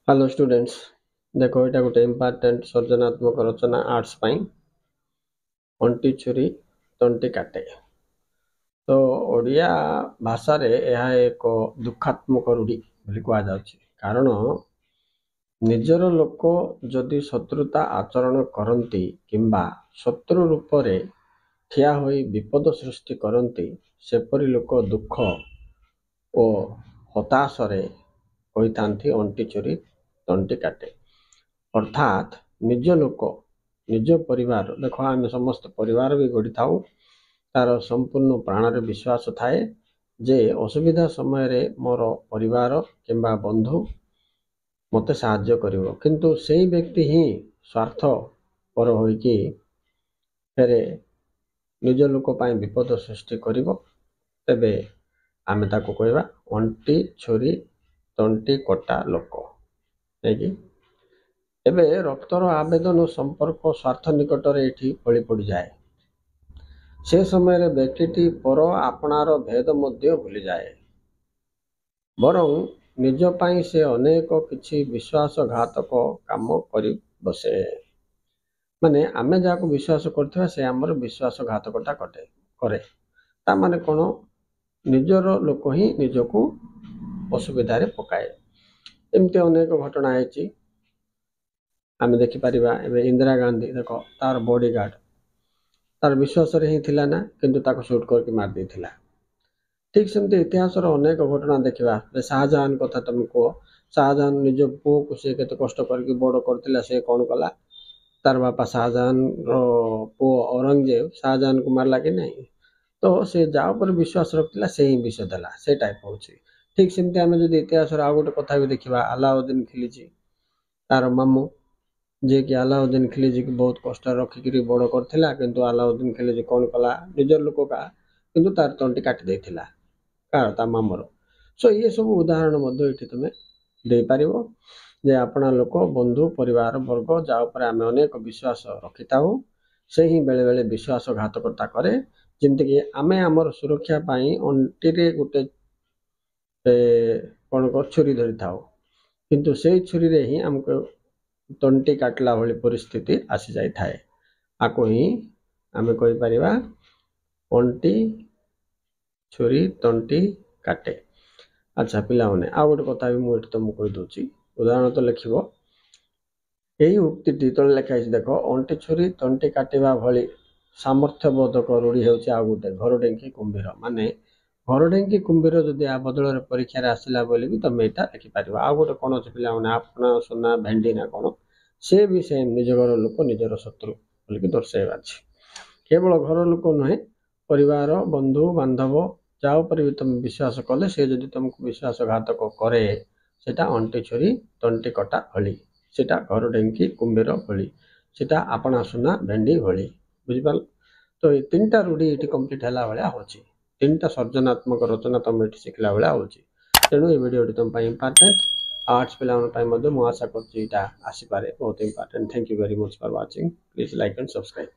Hello students, देखो यहाँ गोटे इम्पोर्टेंट सर्जनात्मक रचना आर्ट्स पाई अंटी छुरी तंटी काटे। तो ओडिया भाषा रे यह एक दुखात्मक रूढ़ी बोली कह जाउछि। कारण निजर लोक जदि शत्रुता आचरण करती किंबा शत्रु रूप रे ठिया होई विपद सृष्टि करती सेपरि लोक दुख ओ हताशरे होइतांती अंटी छुरी तंटी काटे। अर्थात निज लोक निज परिवार, देख आम समस्त परिवार भी गढ़ी थाउ, तार संपूर्ण प्राण विश्वास थाए जे असुविधा समय रे मोर परिवार किंबा बंधु मते साहाय्य करिवो, किंतु सेही व्यक्ति ही स्वार्थ पर होइकी फेरे निज लोक पाई विपद सृष्टि करिवो। तेबे आमे ताको कहबा अंटी छुरी तंटी कटा लोक। एबे रक्तर आवेदन संपर्क स्वार्थ निकट ये बलि पड़ जाए। से समय व्यक्ति पर आपणार भेद मध्य भूली जाए, बरं निज पाई से अनेक किछि विश्वासघातक काम कर बसे। माने आमे जाको विश्वास करथिबा से हमर विश्वासघातकता करे। ता माने कोन, निजर लोक ही निजको असुविधा रे पकाए। एमते अनेक घटना है। आम देखिपर इंदिरा गांधी देख तार बॉडीगार्ड तार विश्वास ही थिला ना, किंतु ताको शूट करके मार देथिला। ठीक सेमती इतिहास अनेक घटना देखा। शाहजहां कथा तुम कह, शाहजहां निज पुओ को सी केते कष्ट करके बड़ करथिला, से कौन कला, तार बापा शाहजहां पुओ औरंगजेब शाहजहां को मारला कि नहीं, तो से जा पर विश्वास रखिला से ही विष देला, से टाइप होची। ठीक सेमती आम जब इतिहास आउ गोटे कथा भी देखा, अलाउद्दीन खिलजी तार मामू जे कि अलाउद्दीन खिलजी की बहुत कष्ट रखिक बड़ करथिला, किंतु अलाउद्दीन खिलजी कौन कला, निजर लोक का किंतु तार तंटी काटी देथिला कार ता मामर। सो ये सब उदाहरण तुम दे पारिबो जे अपना लोक बंधु परिवार वर्ग जा ऊपर आम अनेक विश्वास रखि थाउ, से ही बेले बेले विश्वासघातकता करे। जमती कि आमे आमर सुरक्षा पाई अंटी रे गोटे कौन कर छुरी धरी थाउ, किंतु से छुरी रे ही हमको तंटी काटला भली परिस्थिति आसी जाई थाए। आको ही आमे कहि परिबा अंटी छुरी तंटी काटे। अच्छा पिला माने आ गोटे कथा भी मुझे तुमको कहि दउची, उदाहरण तो लिखिबो। यही उक्ति तले लिखा है, देख अंटी छुरी तंटी काटिबा भली सामर्थ्य बोधक रूढ़ी होउची आ गोटे घर ढेंकी कुंभीर। माने घर ढेंकी कुंभीर जदि आ बदल परीक्षा रे आसिला बोली भी तुम एटा लिखि पारिबा। आ गोटे कोन अछि पिला माने आपना सोना भेंडी ना कोन, से भी सेम निज घर लोक निजर शत्रु बोलिकी दर्शाइबा अछि। केवल घर लोक नुहे, परिवार बंधु बांधव जा ऊपर भी तुम विश्वास कले, से जदि तुमको विश्वासघातक करे, सेटा अंटी छुरी तंटी कटा भली, सेटा घर ढेंकी कुंभीर भली, सेटा आपना सुना भेंडी भली। बुझिपाल? तो ये तीनटा रूढ़ी ये कंप्लीट है भाया होची, तीनटा सर्जनात्मक रचना तुम ये शिखला भाया होची। तेणु ये वीडियो तुम इंपोर्टेंट आर्ट्स पे मुझे आशा कर आसीपे बहुत important. Thank you very much for watching. Please like and subscribe.